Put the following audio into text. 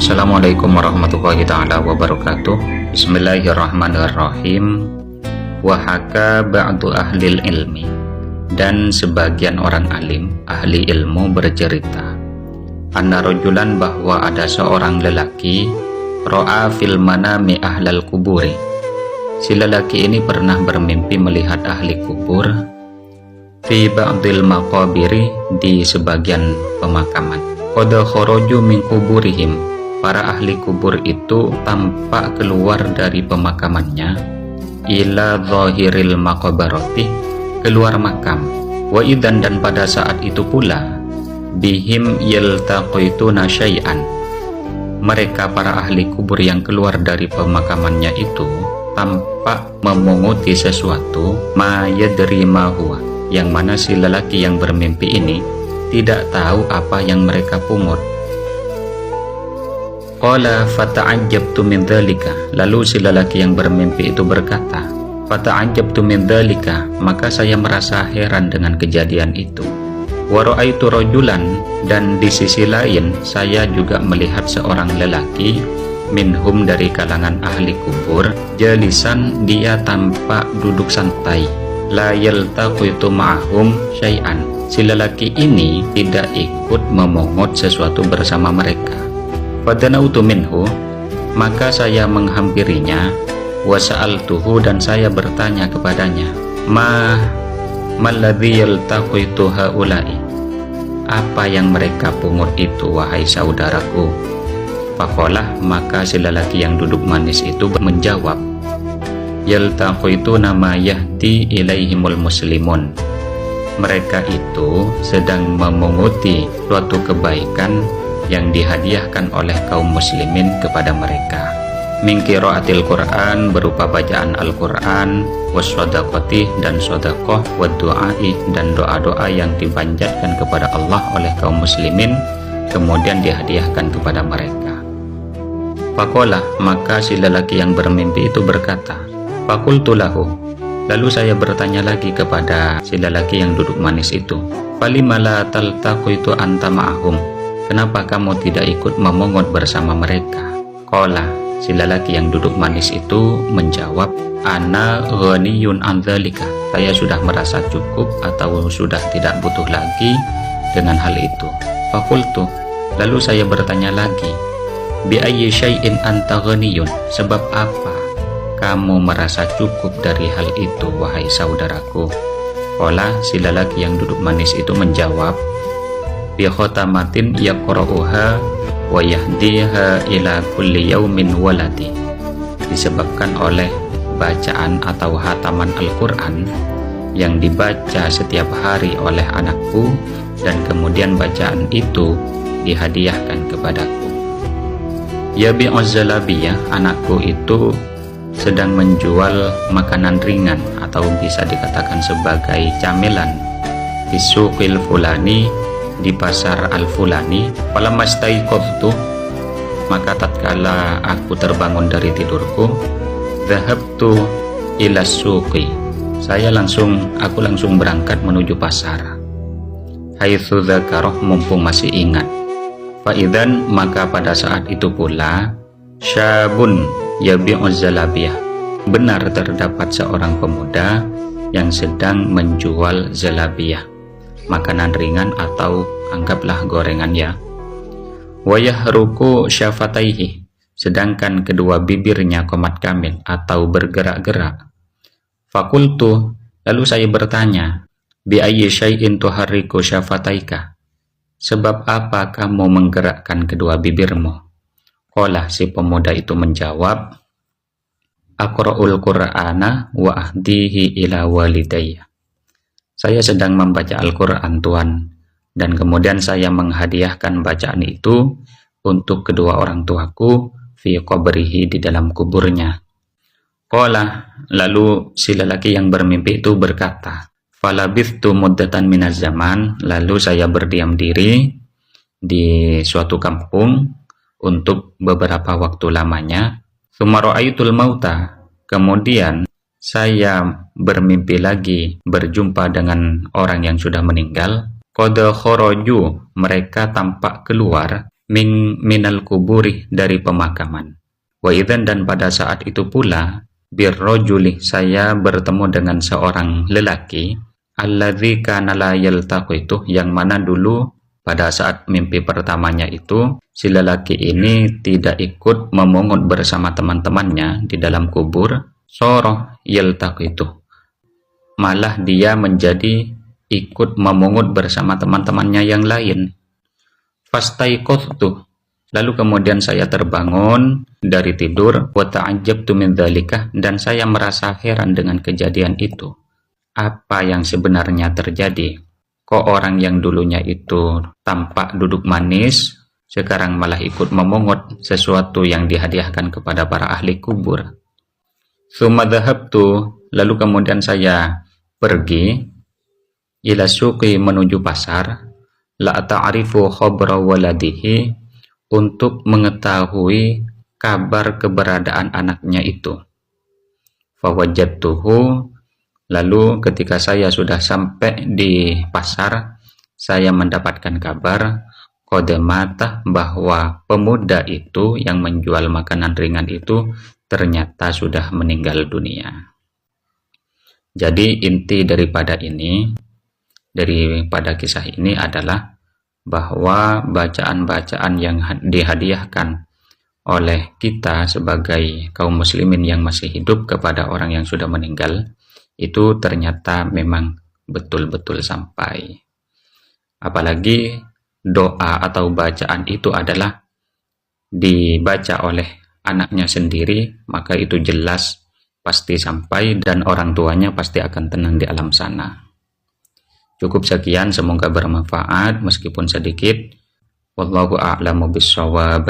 Assalamualaikum warahmatullahi ta'ala wabarakatuh. Bismillahirrahmanirrahim. Wahaka ba'du ahlil ilmi, dan sebagian orang alim, ahli ilmu bercerita, anna rajulan, bahwa ada seorang lelaki, ro'a fil manami ahlal kuburi. Si lelaki ini pernah bermimpi melihat ahli kubur, fi ba'dil maqabiri, di sebagian pemakaman. Qad kharaju min kuburihim, para ahli kubur itu tampak keluar dari pemakamannya, ila zahiril maqbarati, keluar makam. Wa idzan, dan pada saat itu pula, bihim yaltaqituna syai'an, mereka para ahli kubur yang keluar dari pemakamannya itu tampak memunguti sesuatu, ma yadri ma huwa, yang mana si lelaki yang bermimpi ini tidak tahu apa yang mereka pungut. Qala fata'ajjabtu min dzalika, lalu si lelaki yang bermimpi itu berkata, fata'ajjabtu min dzalika, maka saya merasa heran dengan kejadian itu. Wa ra'aitu rajulan, dan di sisi lain saya juga melihat seorang lelaki, minhum, dari kalangan ahli kubur, jalisan, dia tampak duduk santai, la yaltaqitu ma'ahum syai'an, si lelaki ini tidak ikut memungut sesuatu bersama mereka. Fadanautu minhu, maka saya menghampirinya, wa sa'altuhu, dan saya bertanya kepadanya, malladzi yaltaqitu haula'i, apa yang mereka pungut itu, wahai saudaraku? Faqala, maka si lelaki yang duduk manis itu menjawab, yaltaqitu nama yahdi ilaihimul muslimun, mereka itu sedang memunguti suatu kebaikan yang dihadiahkan oleh kaum muslimin kepada mereka. Min qiraatil Qur'an, berupa bacaan Al-Qur'an, wassadaqati, dan sedekah, waddu'ai, dan doa-doa yang dipanjatkan kepada Allah oleh kaum muslimin, kemudian dihadiahkan kepada mereka. Faqala, maka si lelaki yang bermimpi itu berkata, faqultu lahu, lalu saya bertanya lagi kepada si lelaki yang duduk manis itu, falima la taltaqitu anta ma'ahum, kenapa kamu tidak ikut memungut bersama mereka? Qala, si lelaki yang duduk manis itu menjawab, ana ghaniyun an dzalika, saya sudah merasa cukup atau sudah tidak butuh lagi dengan hal itu. Faqultu, lalu saya bertanya lagi, bi ayyi syai'in anta ghaniyun, sebab apa kamu merasa cukup dari hal itu, wahai saudaraku? Qala, si lelaki yang duduk manis itu menjawab, bi khotamatin yaqra'uha wa yahdiha ila kulli yaumin waladi, disebabkan oleh bacaan atau hataman Al-Qur'an yang dibaca setiap hari oleh anakku, dan kemudian bacaan itu dihadiahkan kepadaku. Ya bi'azzalabiyah, anakku itu sedang menjual makanan ringan atau bisa dikatakan sebagai camilan di suqil fulani, di pasar al-fulani. Falamastaiqadtu, maka tatkala aku terbangun dari tidurku, dhahabtu ila suqi, aku langsung berangkat menuju pasar. Haitsu dzakaroh, mumpung masih ingat. Faidzan, maka pada saat itu pula, syabun yabi'uz zalabiyah, benar terdapat seorang pemuda yang sedang menjual zalabiyah, makanan ringan atau anggaplah gorengan ya. Wa yahruku syafataihi, sedangkan kedua bibirnya qomat kamil atau bergerak-gerak. Fakultu, lalu saya bertanya, bi ayyi syai'in tuharriku syafataika, sebab apa kamu menggerakkan kedua bibirmu? Qala, si pemuda itu menjawab, aqra'ul qur'ana wa ahdihi ila walidayya, saya sedang membaca Al-Quran, Tuhan, dan kemudian saya menghadiahkan bacaan itu untuk kedua orang tuaku, fi qabrihi, di dalam kuburnya. Qala, lalu si lelaki yang bermimpi itu berkata, falabithtu muddatan minaz zaman, lalu saya berdiam diri di suatu kampung untuk beberapa waktu lamanya. Tsumma ra'aitul mauta, kemudian saya bermimpi lagi berjumpa dengan orang yang sudah meninggal. Qad kharaju, mereka tampak keluar, minal kuburi dari pemakaman. Wa idzan dan pada saat itu pula birrojuli saya bertemu dengan seorang lelaki alladzi kana la yaltaqitu yang mana dulu pada saat mimpi pertamanya itu si lelaki ini tidak ikut memungut bersama teman-temannya di dalam kubur, soroh yaltaqitu malah dia menjadi ikut memungut bersama teman-temannya yang lain. Fastaiqadtu lalu kemudian saya terbangun dari tidur, wa ta'ajjabtu min dzalika dan saya merasa heran dengan kejadian itu. Apa yang sebenarnya terjadi? Kok orang yang dulunya itu tampak duduk manis, sekarang malah ikut memungut sesuatu yang dihadiahkan kepada para ahli kubur. Tsumma dhahabtu lalu kemudian saya pergi ila suqi menuju pasar, la ta'rifu khabra waladihi untuk mengetahui kabar keberadaan anaknya itu. Fawajadtuhu lalu ketika saya sudah sampai di pasar, saya mendapatkan kabar qadamata bahwa pemuda itu yang menjual makanan ringan itu ternyata sudah meninggal dunia. Jadi inti daripada kisah ini adalah bahwa bacaan-bacaan yang dihadiahkan oleh kita sebagai kaum muslimin yang masih hidup kepada orang yang sudah meninggal itu ternyata memang betul-betul sampai. Apalagi doa atau bacaan itu adalah dibaca oleh anaknya sendiri, maka itu jelas pasti sampai dan orang tuanya pasti akan tenang di alam sana. Cukup sekian, semoga bermanfaat meskipun sedikit. Wallahu a'lamu bishawab.